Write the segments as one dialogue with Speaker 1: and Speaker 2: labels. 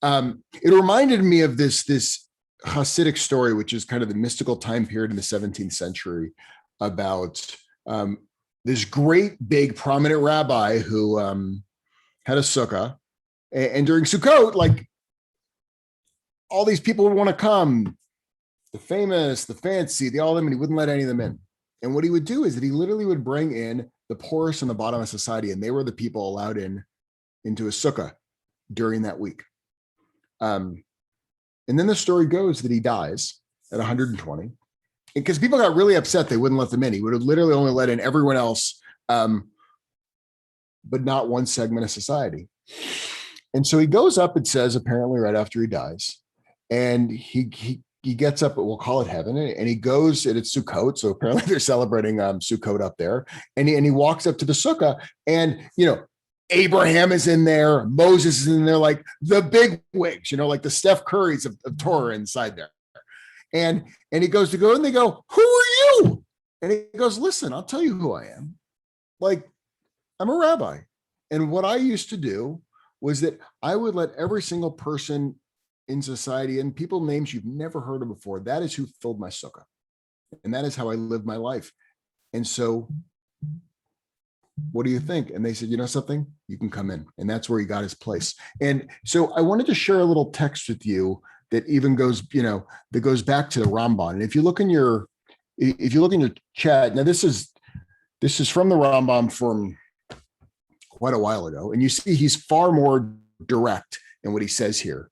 Speaker 1: It reminded me of this Hasidic story, which is kind of the mystical time period in the 17th century about this great, big, prominent rabbi who had a sukkah. And during Sukkot, like all these people would want to come, the famous, the fancy, the all of them, and he wouldn't let any of them in. And what he would do is that he literally would bring in the poorest and the bottom of society, and they were the people allowed into his sukkah during that week. And then the story goes that he dies at 120 because people got really upset they wouldn't let them in. He would have literally only let in everyone else, but not one segment of society. And so he goes up, it says, apparently right after he dies, and he gets up at, we'll call it heaven, and he goes, and it's Sukkot, so apparently they're celebrating Sukkot up there, and he walks up to the sukkah, and Abraham is in there, Moses is in there, like the big wigs, like the Steph Currys of Torah inside there. And he goes to go, and they go, "Who are you?" And he goes, "Listen, I'll tell you who I am. Like, I'm a rabbi. And what I used to do was that I would let every single person in society, and people names you've never heard of before, that is who filled my sukkah. And that is how I lived my life. And so what do you think?" And they said, "You know something? You can come in." And that's where he got his place. And so I wanted to share a little text with you that even goes, that goes back to the Ramban. And if you look in your chat, now this is from the Rambam from quite a while ago. And you see he's far more direct in what he says here.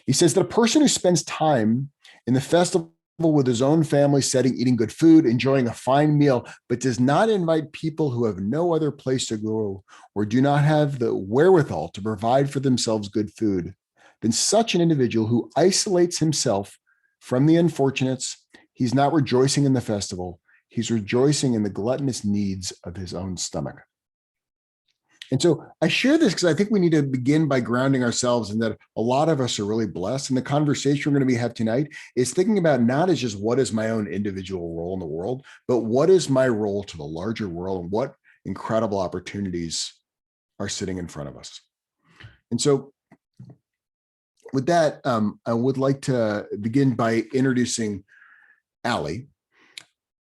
Speaker 1: He says that a person who spends time in the festival with his own family setting, eating good food, enjoying a fine meal, but does not invite people who have no other place to go or do not have the wherewithal to provide for themselves good food, then such an individual who isolates himself from the unfortunates, he's not rejoicing in the festival, he's rejoicing in the gluttonous needs of his own stomach. And so I share this because I think we need to begin by grounding ourselves in that a lot of us are really blessed. And the conversation we're going to have tonight is thinking about not as just what is my own individual role in the world, but what is my role to the larger world and what incredible opportunities are sitting in front of us. And so with that, I would like to begin by introducing Allie.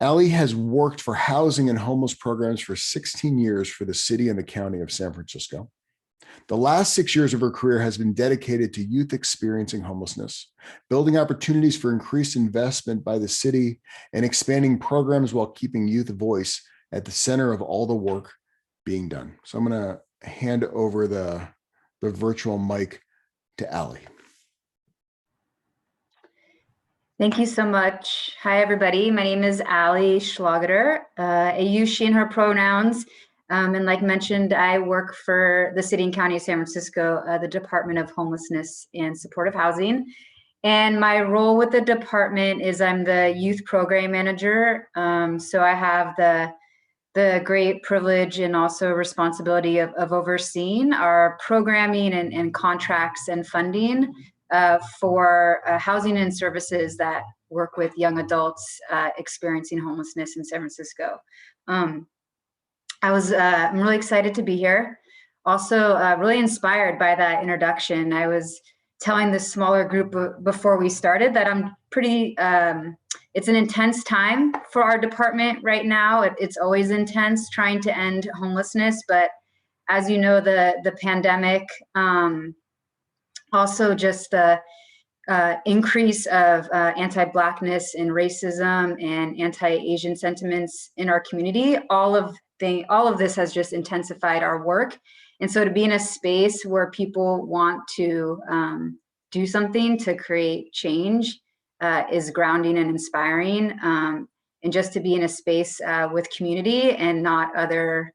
Speaker 1: Allie has worked for housing and homeless programs for 16 years for the city and the county of San Francisco. The last 6 years of her career has been dedicated to youth experiencing homelessness, building opportunities for increased investment by the city, and expanding programs while keeping youth voice at the center of all the work being done. So I'm going to hand over the virtual mic to Allie.
Speaker 2: Thank you so much. Hi, everybody. My name is Allie Schlageter. I use she and her pronouns. And like mentioned, I work for the city and county of San Francisco, the Department of Homelessness and Supportive Housing. And my role with the department is I'm the youth program manager. So I have the great privilege and also responsibility of overseeing our programming and contracts and funding for housing and services that work with young adults experiencing homelessness in San Francisco. I'm really excited to be here. Also really inspired by that introduction. I was telling this smaller group before we started that I'm pretty, it's an intense time for our department right now. It's always intense trying to end homelessness, but as you know, the pandemic, also just the increase of anti-Blackness and racism and anti-Asian sentiments in our community, all of this has just intensified our work. And so to be in a space where people want to do something to create change is grounding and inspiring. And just to be in a space with community and not other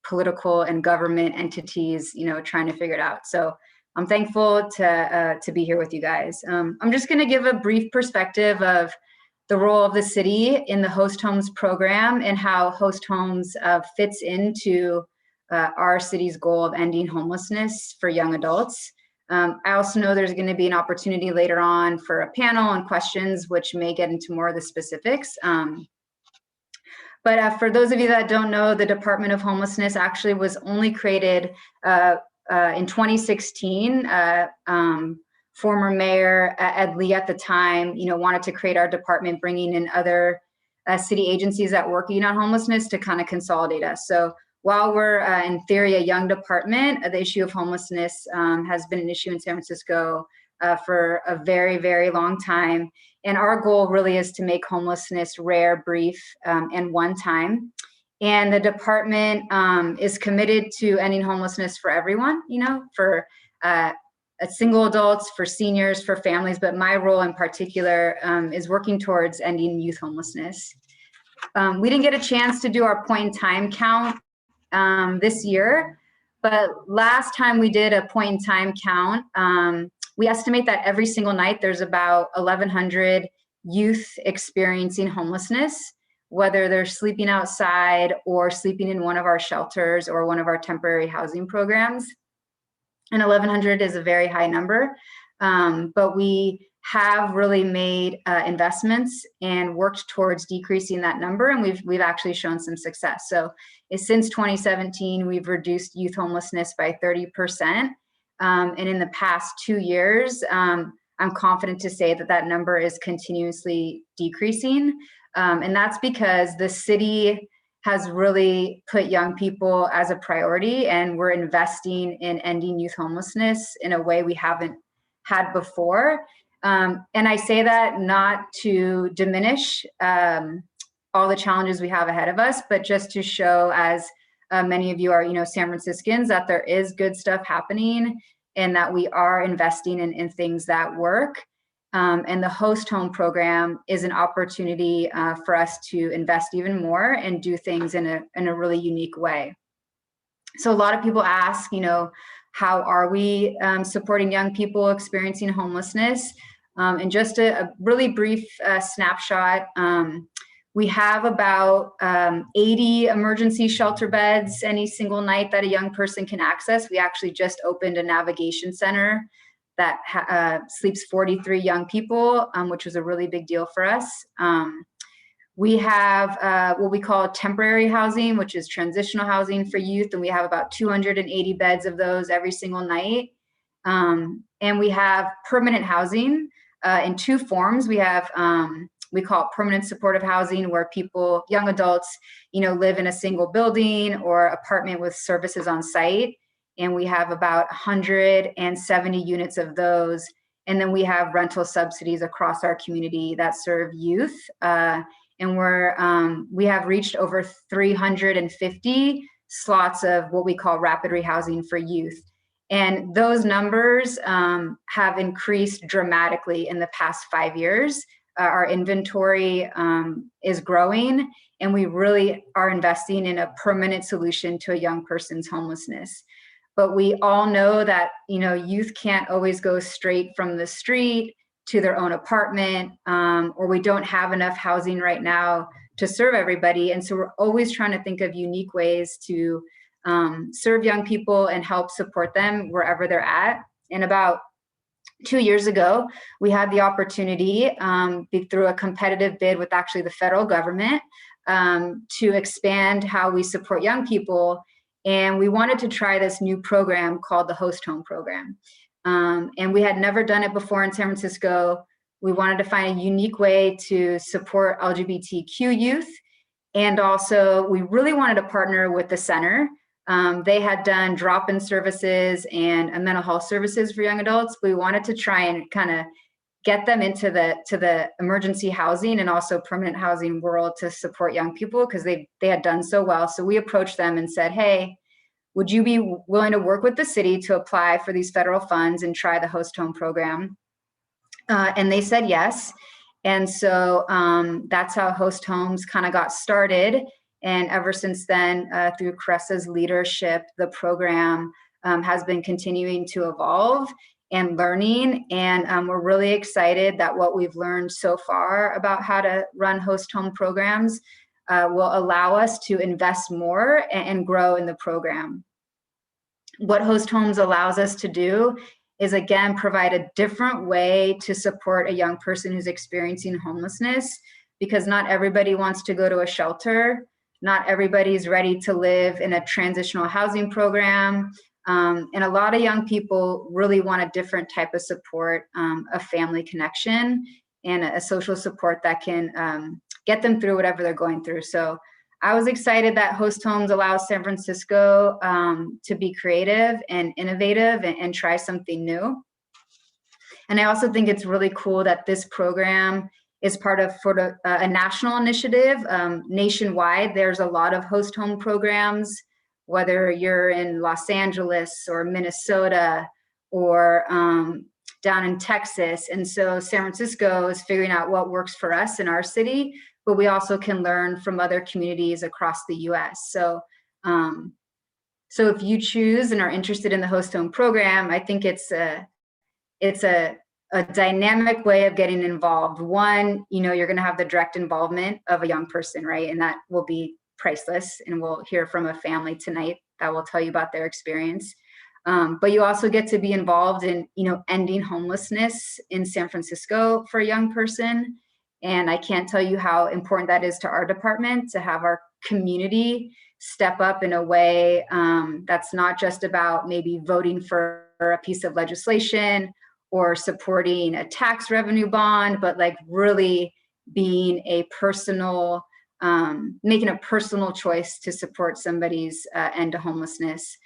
Speaker 2: political and government entities, trying to figure it out. So I'm thankful to be here with you guys. I'm just going to give a brief perspective of the role of the city in the Host Homes program and how Host Homes fits into our city's goal of ending homelessness for young adults. I also know there's going to be an opportunity later on for a panel and questions, which may get into more of the specifics. But for those of you that don't know, the Department of Homelessness actually was only created in 2016, former Mayor Ed Lee at the time, wanted to create our department, bringing in other city agencies that working on homelessness to kind of consolidate us. So while we're in theory a young department, the issue of homelessness has been an issue in San Francisco for a very, very long time. And our goal really is to make homelessness rare, brief, and one time. And the department is committed to ending homelessness for everyone, for single adults, for seniors, for families, but my role in particular is working towards ending youth homelessness. We didn't get a chance to do our point in time count this year, but last time we did a point in time count, we estimate that every single night there's about 1,100 youth experiencing homelessness, whether they're sleeping outside or sleeping in one of our shelters or one of our temporary housing programs. And 1,100 is a very high number, but we have really made investments and worked towards decreasing that number, and we've actually shown some success. So since 2017, we've reduced youth homelessness by 30%, and in the past 2 years, I'm confident to say that that number is continuously decreasing, and that's because the city has really put young people as a priority, and we're investing in ending youth homelessness in a way we haven't had before. And I say that not to diminish all the challenges we have ahead of us, but just to show, as many of you are, San Franciscans, that there is good stuff happening and that we are investing in things that work. And the host home program is an opportunity for us to invest even more and do things in a really unique way. So a lot of people ask, how are we supporting young people experiencing homelessness? And just a really brief snapshot, we have about 80 emergency shelter beds any single night that a young person can access. We actually just opened a navigation center that sleeps 43 young people, which was a really big deal for us. We have what we call temporary housing, which is transitional housing for youth, and we have about 280 beds of those every single night. And we have permanent housing in two forms. We have, we call it permanent supportive housing, where people, young adults, live in a single building or apartment with services on site. And we have about 170 units of those. And then we have rental subsidies across our community that serve youth. And we have reached over 350 slots of what we call rapid rehousing for youth. And those numbers have increased dramatically in the past 5 years. Our inventory is growing, and we really are investing in a permanent solution to a young person's homelessness. But we all know that, youth can't always go straight from the street to their own apartment, or we don't have enough housing right now to serve everybody. And so we're always trying to think of unique ways to serve young people and help support them wherever they're at. And about 2 years ago, we had the opportunity through a competitive bid with actually the federal government to expand how we support young people. And we wanted to try this new program called the Host Home Program. And we had never done it before in San Francisco. We wanted to find a unique way to support LGBTQ youth. And also, we really wanted to partner with the center. They had done drop-in services and mental health services for young adults. But we wanted to try and kind of get them into the emergency housing and also permanent housing world to support young people, because they had done so well. So we approached them and said, hey, would you be willing to work with the city to apply for these federal funds and try the Host Home Program? And they said yes. And so that's how Host Homes kind of got started. And ever since then, through Karessa's leadership, the program has been continuing to evolve and learning. And we're really excited that what we've learned so far about how to run Host Home programs will allow us to invest more and grow in the program. What Host Homes allows us to do is, again, provide a different way to support a young person who's experiencing homelessness, because not everybody wants to go to a shelter. Not everybody's ready to live in a transitional housing program. And a lot of young people really want a different type of support, a family connection and a social support that can get them through whatever they're going through. So I was excited that Host Homes allows San Francisco to be creative and innovative and try something new. And I also think it's really cool that this program is part of a national initiative. Nationwide, there's a lot of host home programs, whether you're in Los Angeles or Minnesota or down in Texas. And so San Francisco is figuring out what works for us in our city, but we also can learn from other communities across the US. So if you choose and are interested in the host home program, I think it's a dynamic way of getting involved. One, you're going to have the direct involvement of a young person, right? And that will be priceless. And we'll hear from a family tonight that will tell you about their experience. But you also get to be involved in, ending homelessness in San Francisco for a young person. And I can't tell you how important that is to our department, to have our community step up in a way that's not just about maybe voting for a piece of legislation or supporting a tax revenue bond, but like really being a personal, making a personal choice to support somebody's end to homelessness.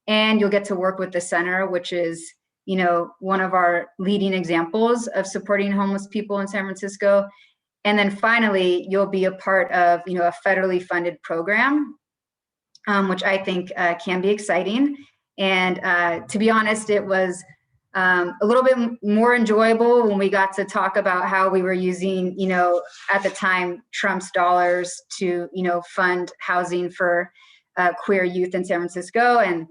Speaker 2: And you'll get to work with the center, which is, one of our leading examples of supporting homeless people in San Francisco. And then finally, you'll be a part of, a federally funded program, which I think can be exciting. And to be honest, it was a little bit more enjoyable when we got to talk about how we were using, at the time, Trump's dollars to, fund housing for queer youth in San Francisco, and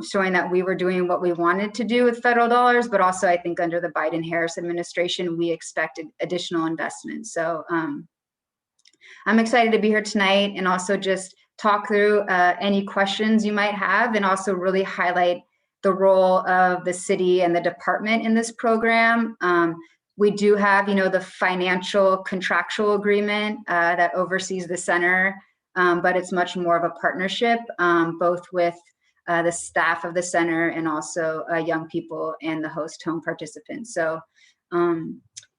Speaker 2: showing that we were doing what we wanted to do with federal dollars, but also I think under the Biden-Harris administration, we expected additional investment. So I'm excited to be here tonight and also just talk through any questions you might have, and also really highlight the role of the city and the department in this program. We do have, the financial contractual agreement that oversees the center, but it's much more of a partnership, both with the staff of the center and also young people and the host home participants. So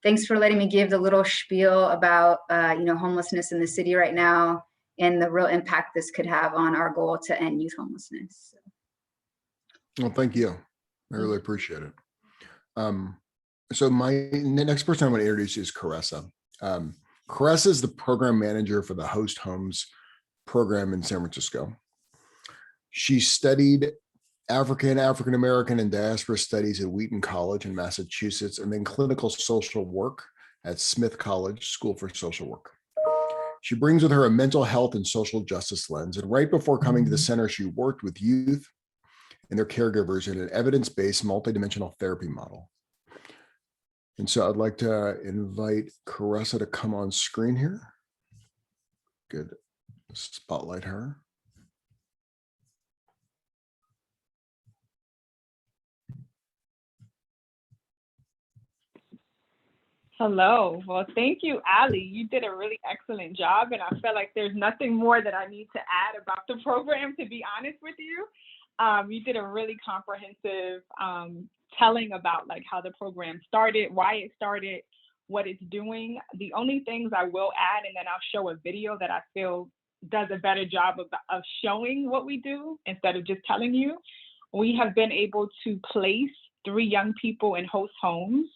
Speaker 2: thanks for letting me give the little spiel about, homelessness in the city right now and the real impact this could have on our goal to end youth homelessness.
Speaker 1: Well, thank you. I really appreciate it. So the next person I want to introduce is Karessa. Karessa is the program manager for the Host Homes program in San Francisco. She studied African American, and diaspora studies at Wheaton College in Massachusetts, and then clinical social work at Smith College School for Social Work. She brings with her a mental health and social justice lens, and right before coming to the center, she worked with youth and their caregivers in an evidence-based multidimensional therapy model. And so I'd like to invite Karessa to come on screen here. Good. Spotlight her.
Speaker 3: Hello. Well, thank you, Ali. You did a really excellent job, and I feel like there's nothing more that I need to add about the program, to be honest with you. You did a really comprehensive telling about like how the program started, why it started, what it's doing. The only things I will add, and then I'll show a video that I feel does a better job of showing what we do instead of just telling you. We have been able to place 3 young people in host homes,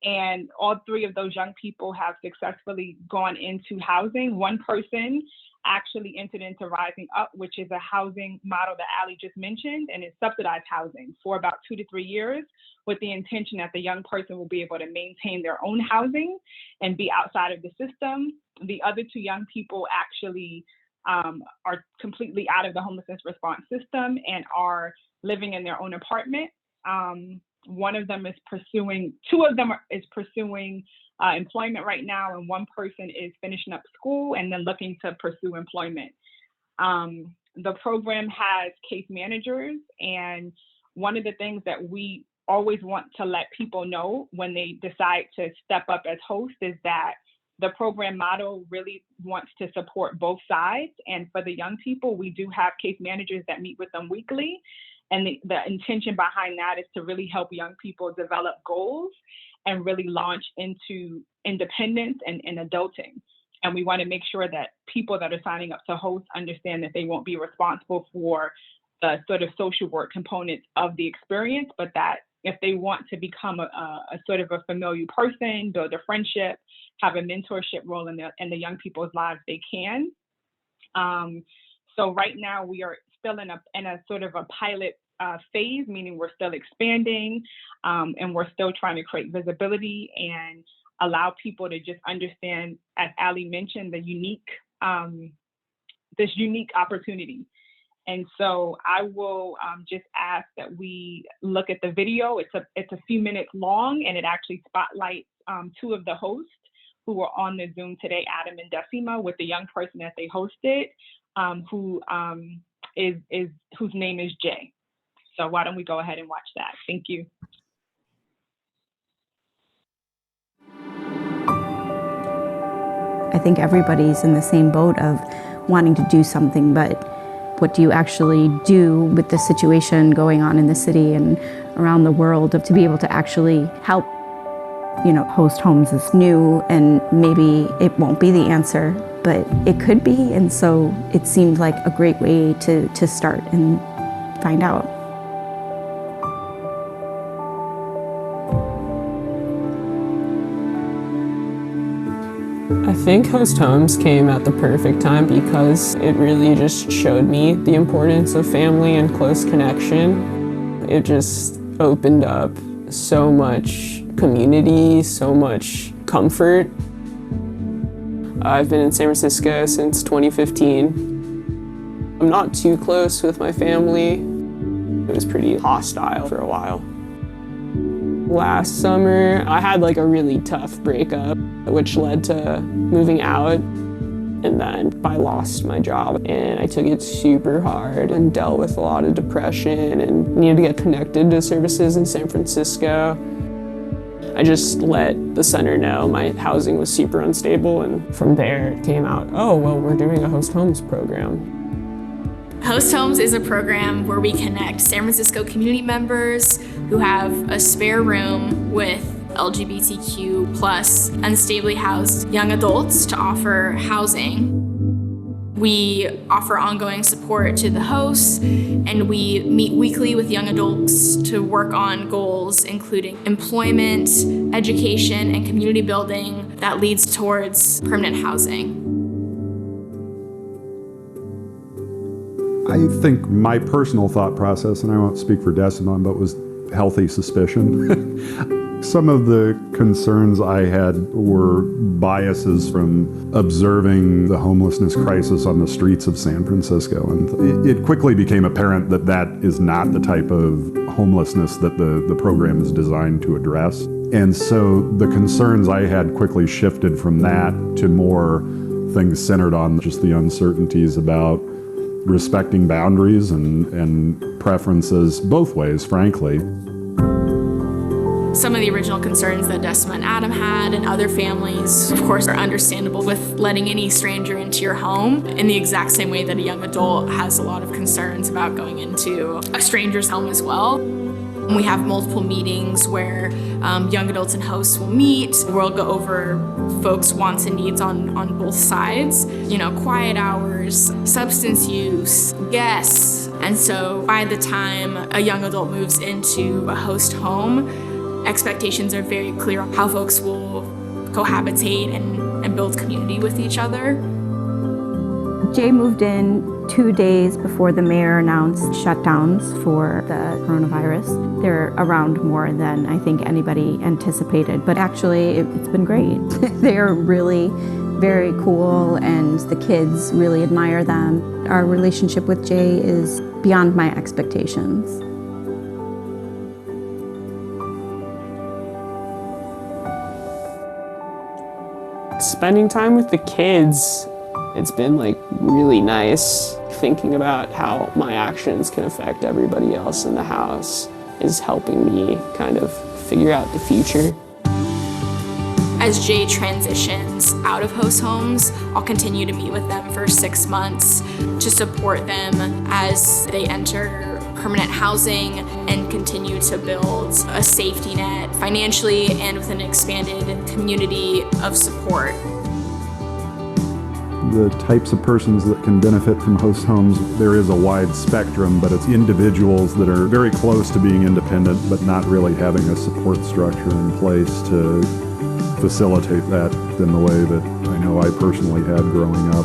Speaker 3: and all 3 of those young people have successfully gone into housing. One person actually entered into Rising Up, which is a housing model that Ali just mentioned, and it's subsidized housing for about 2 to 3 years, with the intention that the young person will be able to maintain their own housing and be outside of the system. The other 2 young people actually are completely out of the homelessness response system and are living in their own apartment. One of them is pursuing, 2 of them is pursuing employment right now, and one person is finishing up school and then looking to pursue employment. The program has case managers, and one of the things that we always want to let people know when they decide to step up as hosts is that the program model really wants to support both sides. And for the young people, we do have case managers that meet with them weekly. And the intention behind that is to really help young people develop goals and really launch into independence and adulting. And we want to make sure that people that are signing up to host understand that they won't be responsible for the sort of social work components of the experience, but that if they want to become a sort of a familiar person, build a friendship, have a mentorship role in the young people's lives, they can. So right now we are still in a sort of a pilot phase, meaning we're still expanding, and we're still trying to create visibility and allow people to just understand, as Ali mentioned, this unique opportunity. And so I will just ask that we look at the video. It's a few minutes long, and it actually spotlights two of the hosts who were on the Zoom today, Adam and Decima, with the young person that they hosted, whose name is Jay. So why don't we go ahead and watch that? Thank you.
Speaker 4: I think everybody's in the same boat of wanting to do something, but what do you actually do with the situation going on in the city and around the world to be able to actually help? You know, host homes is new, and maybe it won't be the answer, but it could be, and so it seemed like a great way to start and find out.
Speaker 5: I think Host Homes came at the perfect time because it really just showed me the importance of family and close connection. It just opened up so much community, so much comfort. I've been in San Francisco since 2015. I'm not too close with my family. It was pretty hostile for a while. Last summer, I had like a really tough breakup, which led to moving out. And then I lost my job, and I took it super hard and dealt with a lot of depression and needed to get connected to services in San Francisco. I just let the center know my housing was super unstable, and from there it came out, oh, well, we're doing a Host Homes program.
Speaker 6: Host Homes is a program where we connect San Francisco community members who have a spare room with LGBTQ plus unstably housed young adults to offer housing. We offer ongoing support to the hosts, and we meet weekly with young adults to work on goals including employment, education, and community building that leads towards permanent housing.
Speaker 7: I think my personal thought process, and I won't speak for Decima, but was healthy suspicion. Some of the concerns I had were biases from observing the homelessness crisis on the streets of San Francisco. And it quickly became apparent that that is not the type of homelessness that the program is designed to address. And so the concerns I had quickly shifted from that to more things centered on just the uncertainties about respecting boundaries and preferences both ways, frankly.
Speaker 6: Some of the original concerns that Decima and Adam had and other families, of course, are understandable with letting any stranger into your home in the exact same way that a young adult has a lot of concerns about going into a stranger's home as well. We have multiple meetings where young adults and hosts will meet. We'll go over folks' wants and needs on both sides. You know, quiet hours, substance use, guests. And so by the time a young adult moves into a host home, expectations are very clear on how folks will cohabitate and build community with each other.
Speaker 4: Jay moved in 2 days before the mayor announced shutdowns for the coronavirus. They're around more than I think anybody anticipated, but actually it's been great. They're really very cool, and the kids really admire them. Our relationship with Jay is beyond my expectations.
Speaker 5: Spending time with the kids, it's been like really nice. Thinking about how my actions can affect everybody else in the house is helping me kind of figure out the future.
Speaker 6: As Jay transitions out of host homes, I'll continue to meet with them for 6 months to support them as they enter permanent housing and continue to build a safety net financially and with an expanded community of support.
Speaker 7: The types of persons that can benefit from host homes, there is a wide spectrum, but it's individuals that are very close to being independent, but not really having a support structure in place to facilitate that in the way that I know I personally had growing up.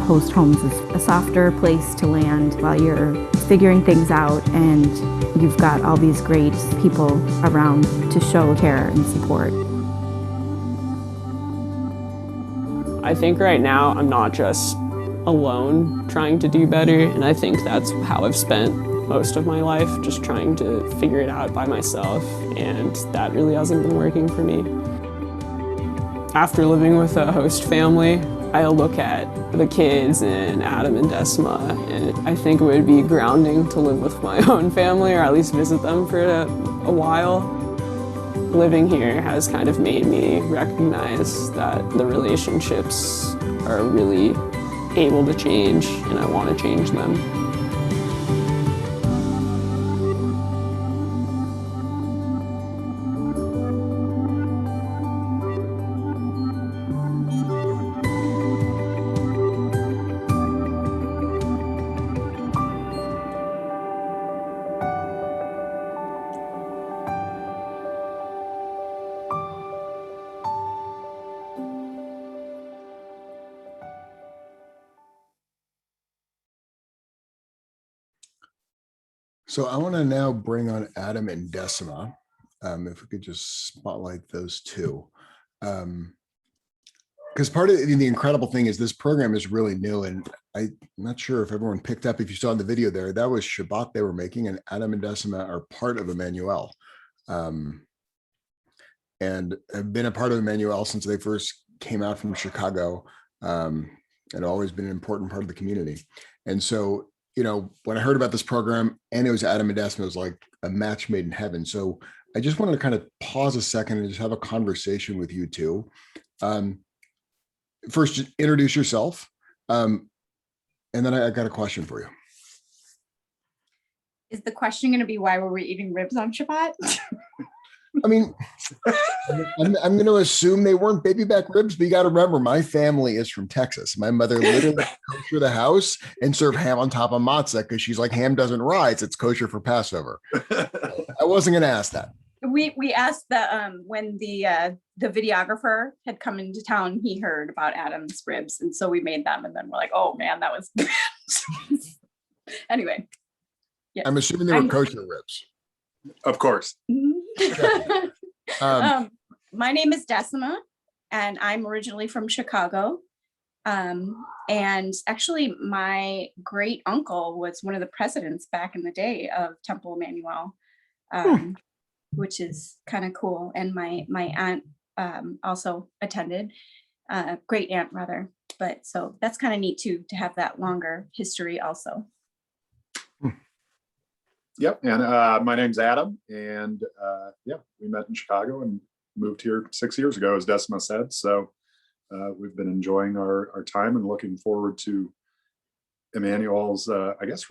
Speaker 4: Host homes is a softer place to land while you're figuring things out, and you've got all these great people around to show care and support.
Speaker 5: I think right now I'm not just alone trying to do better, and I think that's how I've spent most of my life, just trying to figure it out by myself, and that really hasn't been working for me. After living with a host family, I look at the kids and Adam and Decima, and I think it would be grounding to live with my own family, or at least visit them for a while. Living here has kind of made me recognize that the relationships are really able to change, and I want to change them.
Speaker 1: So I want to now bring on Adam and Decima. If we could just spotlight those two. Because part of the incredible thing is this program is really new, and I'm not sure if everyone picked up, if you saw in the video there, that was Shabbat they were making, and Adam and Decima are part of Emanu-El. And have been a part of Emanu-El since they first came out from Chicago, and always been an important part of the community. And so, you know, when I heard about this program and it was Adam and Decima, it was like a match made in heaven. So I just wanted to kind of pause a second and just have a conversation with you two. First, just introduce yourself. And then I got a question for you.
Speaker 8: Is the question going to be why were we eating ribs on Shabbat?
Speaker 1: I mean, I'm going to assume they weren't baby back ribs, but you got to remember, my family is from Texas. My mother literally kosher the house and serve ham on top of matzah because she's like, ham doesn't rise, it's kosher for Passover. I wasn't going to ask that.
Speaker 8: We asked the when the videographer had come into town, he heard about Adam's ribs, and so we made them, and then we're like, oh man, that was anyway. Yes.
Speaker 1: I'm assuming they were kosher ribs.
Speaker 9: Of course.
Speaker 8: My name is Decima, and I'm originally from Chicago. And actually, my great uncle was one of the presidents back in the day of Temple Emanu-El, which is kind of cool. And my aunt also attended, great aunt rather. But so that's kind of neat too, to have that longer history also.
Speaker 9: Yep. And my name's Adam. And yeah, we met in Chicago and moved here 6 years ago, as Decima said. So we've been enjoying our time and looking forward to Emanu-El's, I guess,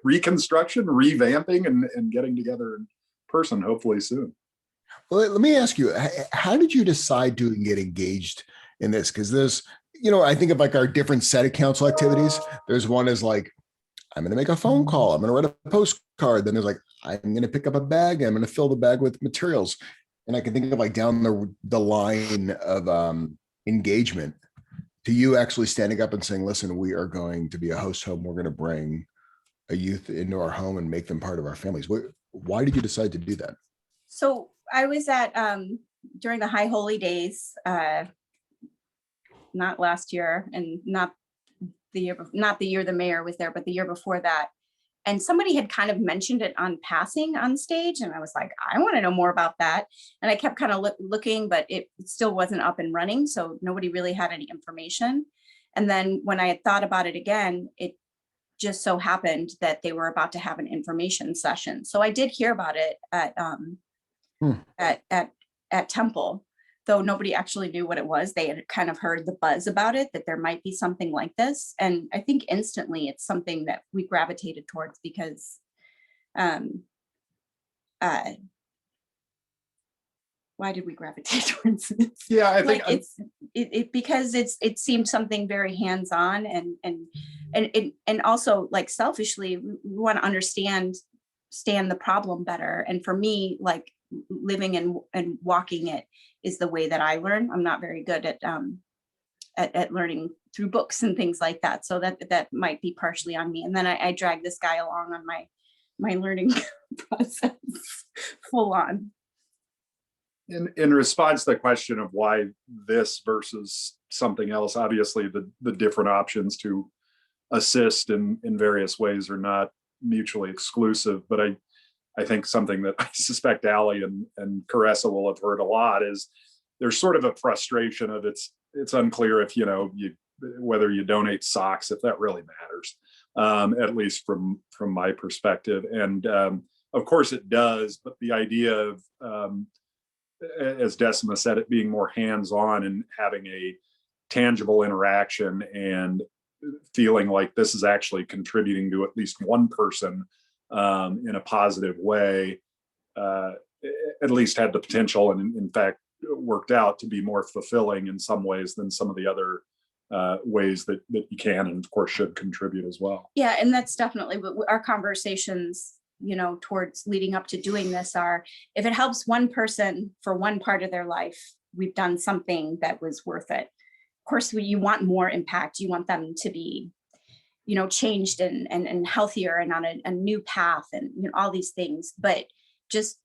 Speaker 9: reconstruction, revamping, and getting together in person, hopefully soon.
Speaker 1: Well, let me ask you, how did you decide to get engaged in this? Because there's, you know, I think of like our different set of council activities. There's one is like, I'm going to make a phone call. I'm going to write a postcard. Then there's like, I'm going to pick up a bag. I'm going to fill the bag with materials. And I can think of like down the line of engagement to you actually standing up and saying, listen, we are going to be a host home. We're going to bring a youth into our home and make them part of our families. Why did you decide to do that?
Speaker 8: So I was at, during the High Holy Days, not last year and not the year the mayor was there, but the year before that. And somebody had kind of mentioned it on passing on stage. And I was like, I want to know more about that. And I kept kind of looking, but it still wasn't up and running. So nobody really had any information. And then when I had thought about it again, it just so happened that they were about to have an information session. So I did hear about it at Temple. though nobody actually knew what it was, they had kind of heard the buzz about it, that there might be something like this. And I think instantly it's something that we gravitated towards because why did we gravitate towards this?
Speaker 9: Yeah, I think
Speaker 8: like because it seemed something very hands-on and also like selfishly we want to understand the problem better. And for me, like living and walking it is the way that I learn. I'm not very good at learning through books and things like that. So that might be partially on me. And then I drag this guy along on my learning process full on.
Speaker 9: In response to the question of why this versus something else, obviously the different options to assist in various ways are not mutually exclusive. But I think something that I suspect Allie and Karessa will have heard a lot is there's sort of a frustration of it's unclear if, whether you donate socks, if that really matters, at least from my perspective. And of course it does, but the idea of, as Decima said, it being more hands-on and having a tangible interaction and feeling like this is actually contributing to at least one person in a positive way, at least had the potential and in fact worked out to be more fulfilling in some ways than some of the other ways that you can and of course should contribute as well.
Speaker 8: Yeah, and that's definitely what our conversations towards leading up to doing this are, if it helps one person for one part of their life, we've done something that was worth it. Of course, you want more impact. You want them to be, changed and healthier and on a new path and all these things. But just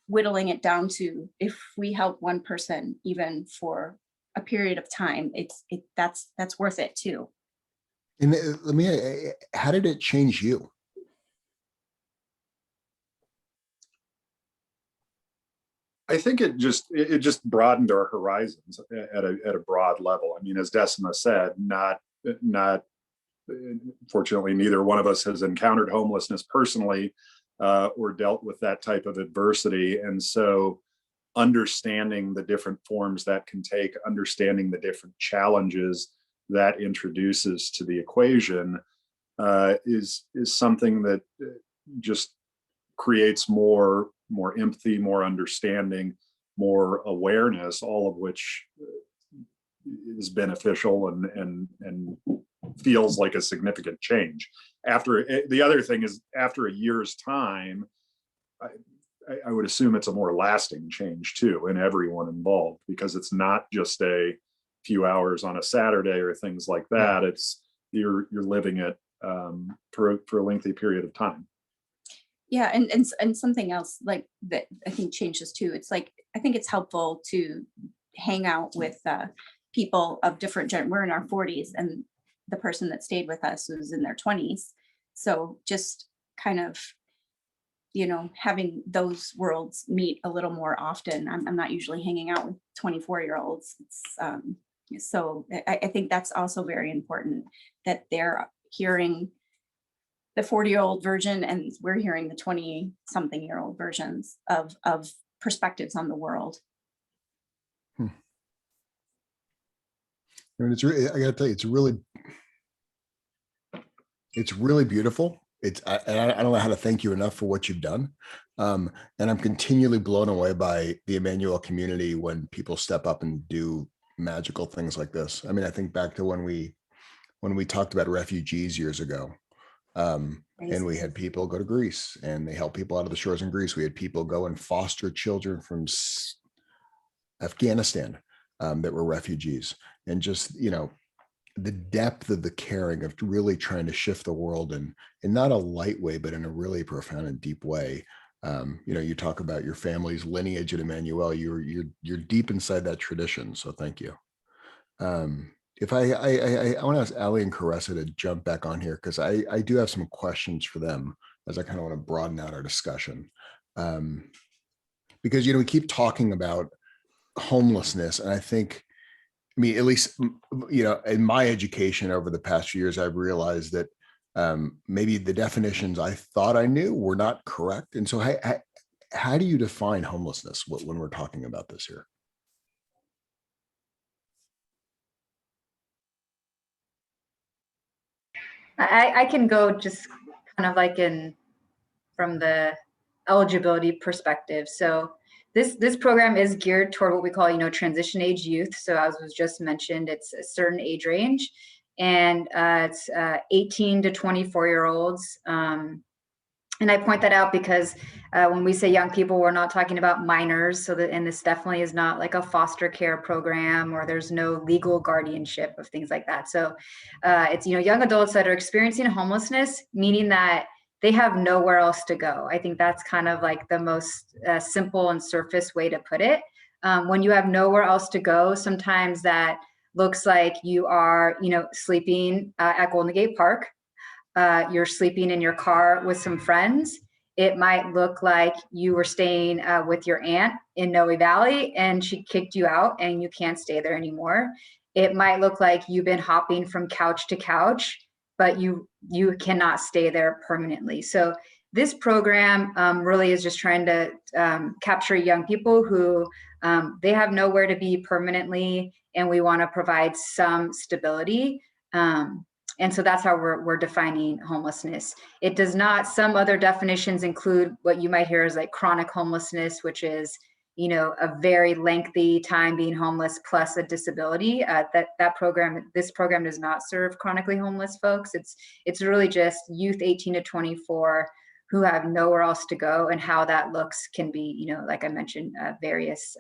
Speaker 8: whittling it down to, if we help one person even for a period of time, that's worth it too.
Speaker 1: And how did it change you?
Speaker 9: I think it just broadened our horizons at a broad level. I mean, as Decima said, not fortunately, neither one of us has encountered homelessness personally or dealt with that type of adversity. And so understanding the different forms that can take, understanding the different challenges that introduces to the equation is something that just creates more empathy, more understanding, more awareness, all of which is beneficial and feels like a significant change. The other thing is, after a year's time, I would assume it's a more lasting change too in everyone involved, because it's not just a few hours on a Saturday or things like that. It's you're living it for a lengthy period of time.
Speaker 8: Yeah, and something else like that I think changes too. It's like, I think it's helpful to hang out with people of different we're in our 40s, and the person that stayed with us was in their 20s. So just kind of, having those worlds meet a little more often. I'm not usually hanging out with 24-year-olds. So I think that's also very important, that they're hearing the 40-year-old version and we're hearing the 20-something-year-old versions of perspectives on the world.
Speaker 1: I mean, I gotta tell you, it's really beautiful. I don't know how to thank you enough for what you've done. And I'm continually blown away by the Emanu-El community when people step up and do magical things like this. I mean, I think back to when we talked about refugees years ago. And we had people go to Greece and they helped people out of the shores in Greece. We had people go and foster children from Afghanistan that were refugees, and just, the depth of the caring of really trying to shift the world in not a light way, but in a really profound and deep way. You talk about your family's lineage at Emanu-El, you're deep inside that tradition. So thank you. If I want to ask Allie and Karessa to jump back on here, because I do have some questions for them as I kind of want to broaden out our discussion. Because, we keep talking about homelessness, and I think, at least, in my education over the past few years, I've realized that maybe the definitions I thought I knew were not correct. And so how do you define homelessness when we're talking about this here?
Speaker 2: I can go just kind of like from the eligibility perspective. So this program is geared toward what we call, transition age youth. So as was just mentioned, it's a certain age range, and it's 18 to 24-year-olds. And I point that out because when we say young people, we're not talking about minors. And this definitely is not like a foster care program, or there's no legal guardianship of things like that. So it's, young adults that are experiencing homelessness, meaning that they have nowhere else to go. I think that's kind of like the most simple and surface way to put it. When you have nowhere else to go, sometimes that looks like you are, sleeping at Golden Gate Park. You're sleeping in your car with some friends. It might look like you were staying with your aunt in Noe Valley and she kicked you out and you can't stay there anymore. It might look like you've been hopping from couch to couch, but you cannot stay there permanently. So this program really is just trying to capture young people who they have nowhere to be permanently, and we want to provide some stability. And so that's how we're defining homelessness. It does not, some other definitions include what you might hear as like chronic homelessness, which is, a very lengthy time being homeless plus a disability. This program does not serve chronically homeless folks. It's really just youth 18 to 24 who have nowhere else to go, and how that looks can be, like I mentioned, various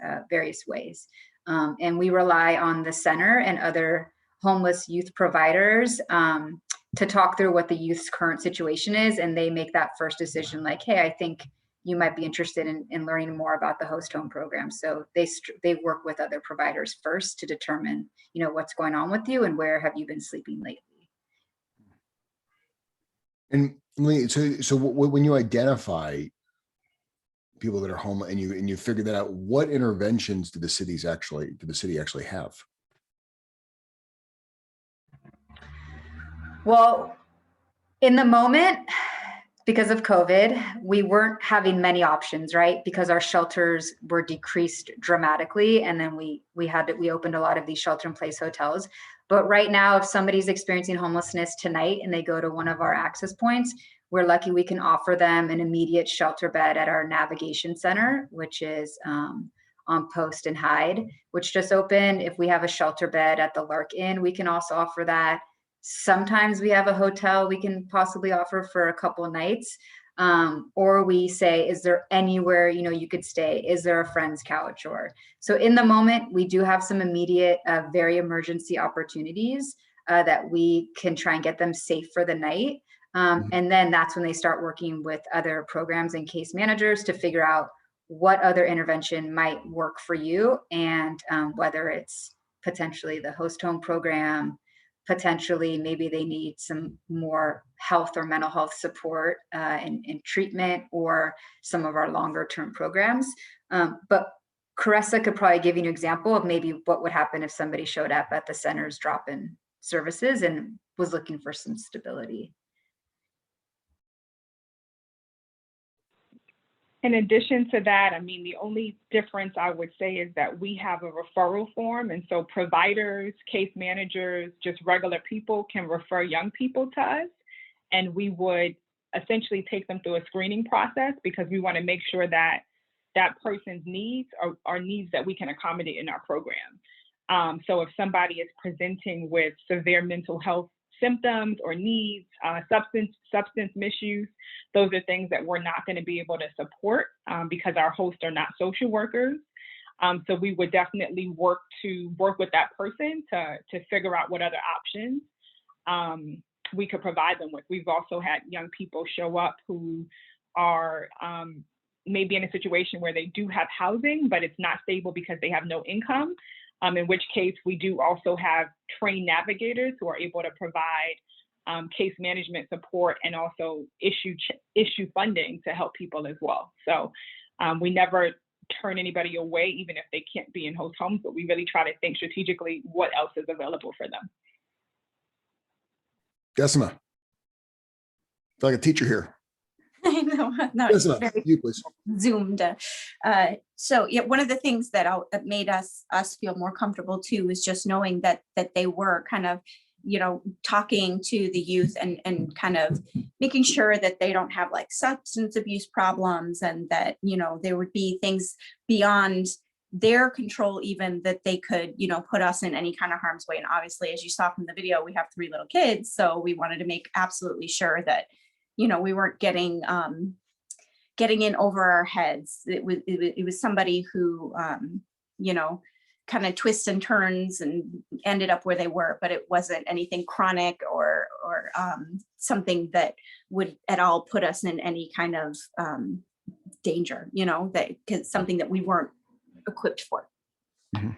Speaker 2: ways. And we rely on the center and other homeless youth providers to talk through what the youth's current situation is, and they make that first decision like, hey, I think you might be interested in learning more about the host home program. So they work with other providers first to determine, what's going on with you and where have you been sleeping lately.
Speaker 1: And so when you identify people that are homeless and you figure that out, what interventions do the city actually have?
Speaker 2: Well, in the moment, because of COVID, we weren't having many options, right? Because our shelters were decreased dramatically. And then we opened a lot of these shelter in place hotels. But right now, if somebody's experiencing homelessness tonight and they go to one of our access points, we're lucky we can offer them an immediate shelter bed at our navigation center, which is on Post and Hyde, which just opened. If we have a shelter bed at the Lark Inn, we can also offer that. Sometimes we have a hotel we can possibly offer for a couple of nights. Or we say, is there anywhere, you could stay? Is there a friend's couch? So in the moment, we do have some immediate, very emergency opportunities that we can try and get them safe for the night. And then that's when they start working with other programs and case managers to figure out what other intervention might work for you, and whether it's potentially the host home program, potentially maybe they need some more health or mental health support and treatment, or some of our longer term programs. But Karessa could probably give you an example of maybe what would happen if somebody showed up at the center's drop-in services and was looking for some stability.
Speaker 3: In addition to that, the only difference I would say is that we have a referral form. And so providers, case managers, just regular people can refer young people to us. And we would essentially take them through a screening process, because we want to make sure that that person's needs are needs that we can accommodate in our program. So if somebody is presenting with severe mental health symptoms or needs, substance misuse, those are things that we're not going to be able to support because our hosts are not social workers. So we would definitely work with that person to figure out what other options we could provide them with. We've also had young people show up who are maybe in a situation where they do have housing, but it's not stable because they have no income. In which case, we do also have trained navigators who are able to provide case management support and also issue funding to help people as well. So we never turn anybody away, even if they can't be in host homes, but we really try to think strategically what else is available for them.
Speaker 1: Decima, I feel like a teacher here.
Speaker 8: I know. No,
Speaker 1: Decima,
Speaker 8: very
Speaker 1: you please.
Speaker 8: zoomed. So yeah, one of the things that made us feel more comfortable too is just knowing that they were kind of talking to the youth and kind of making sure that they don't have like substance abuse problems, and that, there would be things beyond their control even that they could, put us in any kind of harm's way. And obviously, as you saw from the video, we have 3 little kids. So we wanted to make absolutely sure that, we weren't getting in over our heads. It was somebody who, kind of twists and turns and ended up where they were, but it wasn't anything chronic or something that would at all put us in any kind of danger, that something that we weren't equipped for.
Speaker 1: Mm-hmm.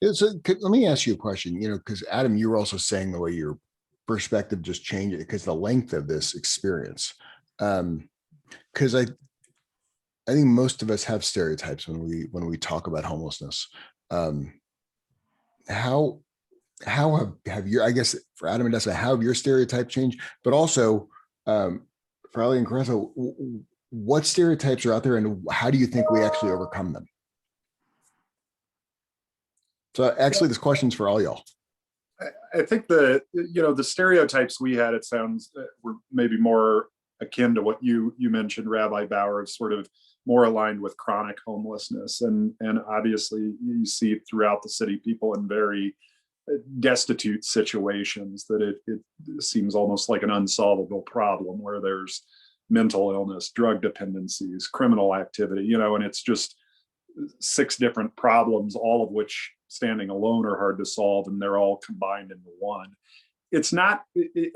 Speaker 1: Yeah, so let me ask you a question, because Adam, you were also saying the way your perspective just changed because the length of this experience. Because I think most of us have stereotypes when we talk about homelessness. How have your, I guess for Adam and Decima, how have your stereotype changed? But also for Ali and Karessa, what stereotypes are out there and how do you think we actually overcome them? So actually this question's for all y'all.
Speaker 9: I think the stereotypes we had, it sounds were maybe more akin to what you mentioned, Rabbi Bauer, sort of more aligned with chronic homelessness. And obviously you see throughout the city people in very destitute situations that it seems almost like an unsolvable problem where there's mental illness, drug dependencies, criminal activity, and it's just 6 different problems, all of which standing alone are hard to solve, and they're all combined into one. It's not,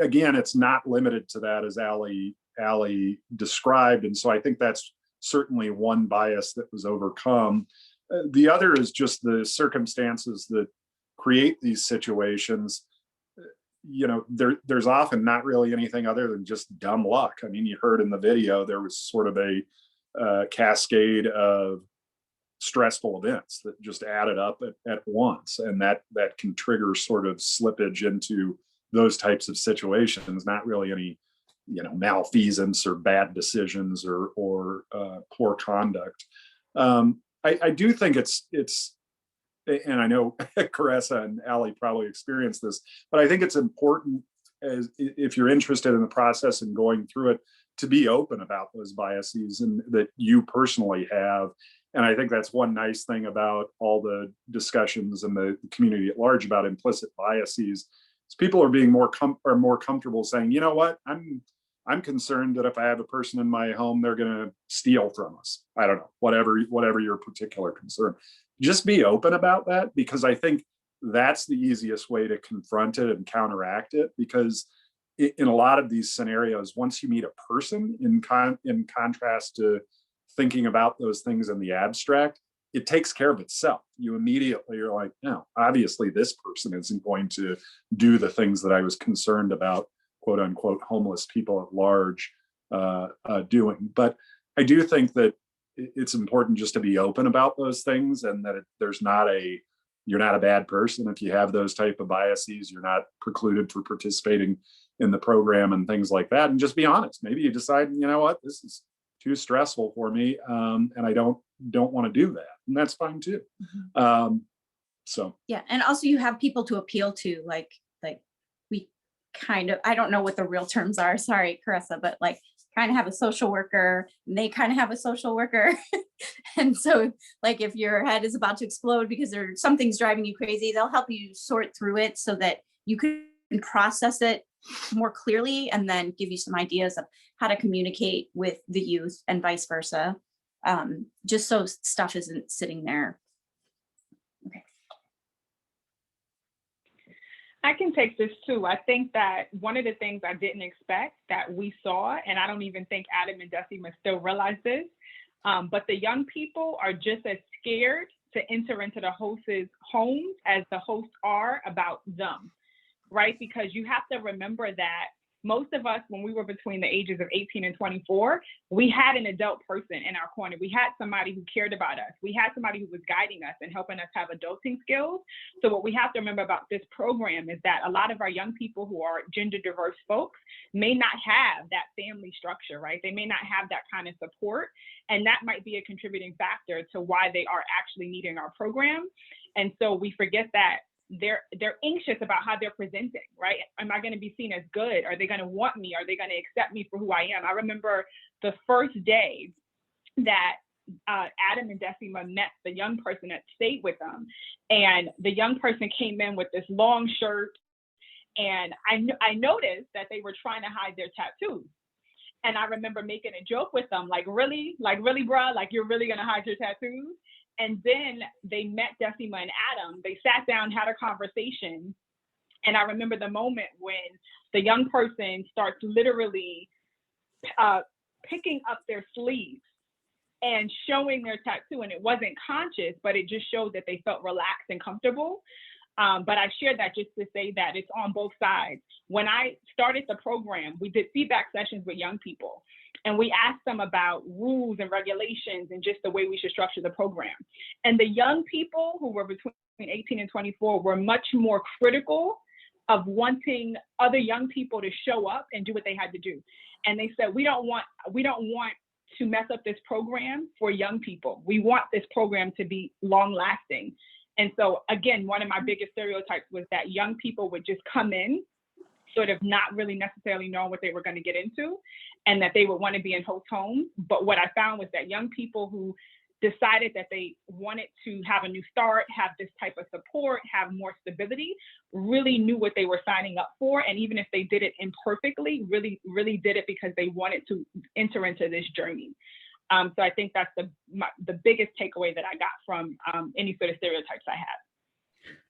Speaker 9: again, it's not limited to that, as Ali described. And so I think that's certainly one bias that was overcome. The other is just the circumstances that create these situations. There's often not really anything other than just dumb luck. I mean, you heard in the video, there was sort of a cascade of stressful events that just added up at once. And that can trigger sort of slippage into those types of situations, not really any, malfeasance or bad decisions or poor conduct. I do think it's, and I know Karessa and Ali probably experienced this, but I think it's important, as if you're interested in the process and going through it, to be open about those biases and that you personally have. And I think that's one nice thing about all the discussions in the community at large about implicit biases, is people are being more comfortable saying, you know what, I'm concerned that if I have a person in my home, they're going to steal from us. I don't know, whatever your particular concern. Just be open about that, because I think that's the easiest way to confront it and counteract it. Because in a lot of these scenarios, once you meet a person, in contrast to thinking about those things in the abstract, it takes care of itself. You immediately are like, no, obviously this person isn't going to do the things that I was concerned about, quote unquote, homeless people at large doing. But I do think that it's important just to be open about those things, and that you're not a bad person if you have those type of biases. You're not precluded for participating in the program and things like that. And just be honest. Maybe you decide, you know what, this is too stressful for me, and I don't want to do that, and that's fine too.
Speaker 8: Mm-hmm.
Speaker 9: So
Speaker 8: yeah, and also you have people to appeal to, like we kind of, I don't know what the real terms are, sorry Karessa, but like kind of have a social worker, and they kind of have a social worker. And so like if your head is about to explode because something's driving you crazy, they'll help you sort through it so that you can process it more clearly, and then give you some ideas of how to communicate with the youth and vice versa, just so stuff isn't sitting there. Okay.
Speaker 3: I can take this too. I think that one of the things I didn't expect that we saw, and I don't even think Adam and Decima still realize this, but the young people are just as scared to enter into the host's homes as the hosts are about them, right? Because you have to remember that most of us, when we were between the ages of 18 and 24, we had an adult person in our corner. We had somebody who cared about us. We had somebody who was guiding us and helping us have adulting skills. So what we have to remember about this program is that a lot of our young people who are gender diverse folks may not have that family structure, right? They may not have that kind of support. And that might be a contributing factor to why they are actually needing our program. And so we forget that they're anxious about how they're presenting, right? Am I going to be seen as good? Are they going to want me? Are they going to accept me for who I am? I remember the first day that Adam and Decima met the young person that stayed with them, and the young person came in with this long shirt, and I noticed that they were trying to hide their tattoos. And I remember making a joke with them, like, really, bruh, like, you're really gonna hide your tattoos? And then they met Decima and Adam. They sat down, had a conversation. And I remember the moment when the young person starts literally picking up their sleeves and showing their tattoo. And it wasn't conscious, but it just showed that they felt relaxed and comfortable. But I share that just to say that it's on both sides. When I started the program, we did feedback sessions with young people, and we asked them about rules and regulations and just the way we should structure the program. And the young people who were between 18 and 24 were much more critical of wanting other young people to show up and do what they had to do. And they said, we don't want to mess up this program for young people. We want this program to be long lasting. And so, again, one of my biggest stereotypes was that young people would just come in sort of not really necessarily knowing what they were going to get into, and that they would want to be in host homes. But what I found was that young people who decided that they wanted to have a new start, have this type of support, have more stability, really knew what they were signing up for. And even if they did it imperfectly, really, really did it because they wanted to enter into this journey. So I think that's the biggest takeaway that I got from any sort of stereotypes I had.